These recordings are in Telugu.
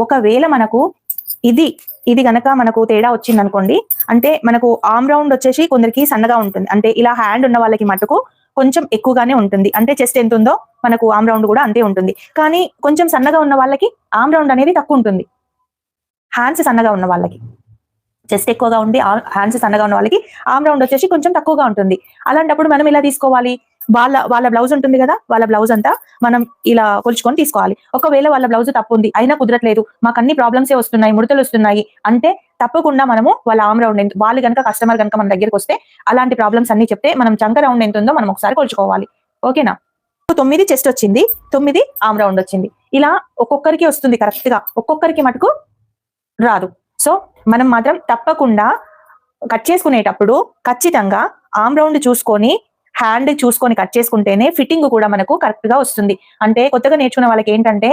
ఒకవేళ మనకు ఇది ఇది గనక మనకు తేడా వచ్చింది అనుకోండి, అంటే మనకు ఆర్మ్ రౌండ్ వచ్చేసి కొందరికి సన్నగా ఉంటుంది, అంటే ఇలా హ్యాండ్ ఉన్న వాళ్ళకి మటుకు కొంచెం ఎక్కువగానే ఉంటుంది, అంటే చెస్ట్ ఎంత ఉందో మనకు ఆర్మ్ రౌండ్ కూడా అంతే ఉంటుంది. కానీ కొంచెం సన్నగా ఉన్న వాళ్ళకి ఆర్మ్ రౌండ్ అనేది తక్కువ ఉంటుంది. హ్యాండ్స్ సన్నగా ఉన్న వాళ్ళకి చెస్ట్ ఎక్కువగా ఉండి హ్యాండ్స్ సన్నగా ఉన్న వాళ్ళకి ఆర్మ్ రౌండ్ వచ్చేసి కొంచెం తక్కువగా ఉంటుంది. అలాంటప్పుడు మనం ఇలా తీసుకోవాలి, వాళ్ళ బ్లౌజ్ ఉంటుంది కదా, వాళ్ళ బ్లౌజ్ అంతా మనం ఇలా కొలుచుకొని తీసుకోవాలి. ఒకవేళ వాళ్ళ బ్లౌజ్ తప్పు ఉంది, అయినా కుదరట్లేదు, మాకు అన్ని ప్రాబ్లమ్సే వస్తున్నాయి, ముడతలు వస్తున్నాయి అంటే తప్పకుండా మనము వాళ్ళ ఆర్మ్ రౌండ్ ఎంత, వాళ్ళు కనుక కస్టమర్ కనుక మన దగ్గరికి వస్తే అలాంటి ప్రాబ్లమ్స్ అన్ని చెప్తే మనం చంక రౌండ్ ఎంత ఉందో మనం ఒకసారి కొలుచుకోవాలి. ఓకేనా? 9 చెస్ట్ వచ్చింది, 9 ఆర్మ్ రౌండ్ వచ్చింది. ఇలా ఒక్కొక్కరికి వస్తుంది కరెక్ట్ గా, ఒక్కొక్కరికి మటుకు రాదు. సో మనం మాత్రం తప్పకుండా కట్ చేసుకునేటప్పుడు ఖచ్చితంగా ఆర్మ్ రౌండ్ చూసుకొని హ్యాండ్ చూసుకొని కట్ చేసుకుంటేనే ఫిట్టింగ్ కూడా మనకు కరెక్ట్ గా వస్తుంది. అంటే కొత్తగా నేర్చుకునే వాళ్ళకి ఏంటంటే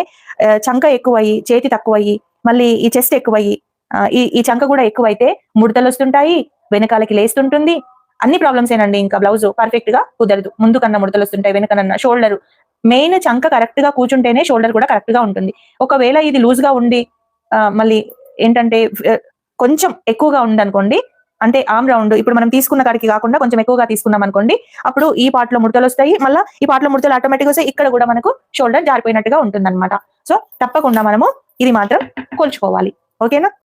చంక ఎక్కువయ్యి, చేతి తక్కువయ్యి, మళ్ళీ ఈ చెస్ట్ ఎక్కువయ్యి, ఈ చంక కూడా ఎక్కువైతే ముడతలు వస్తుంటాయి, వెనకాలకి లేస్తుంటుంది, అన్ని ప్రాబ్లమ్స్ ఏనండి. ఇంకా బ్లౌజ్ పర్ఫెక్ట్ గా కుదరదు, ముందు కన్నా ముడతలు వస్తుంటాయి, వెనకనన్నా షోల్డర్, మెయిన్ చంక కరెక్ట్ గా కూర్చుంటేనే షోల్డర్ కూడా కరెక్ట్ గా ఉంటుంది. ఒకవేళ ఇది లూజ్ గా ఉండి మళ్ళీ ఏంటంటే కొంచెం ఎక్కువగా ఉందనుకోండి, అంటే ఆర్మ్ రౌండ్ ఇప్పుడు మనం తీసుకున్న కాడికి కాకుండా కొంచెం ఎక్కువగా తీసుకున్నాం అనుకోండి, అప్పుడు ఈ పార్ట్ లో ముడతలు వస్తాయి, మళ్ళీ ఈ పార్ట్ లో ముడతలు ఆటోమేటిక్ వస్తాయి, ఇక్కడ కూడా మనకు షోల్డర్ జారిపోయినట్టుగా ఉంటుంది అనమాట. సో తప్పకుండా మనము ఇది మాత్రం కొలుచుకోవాలి. ఓకేనా?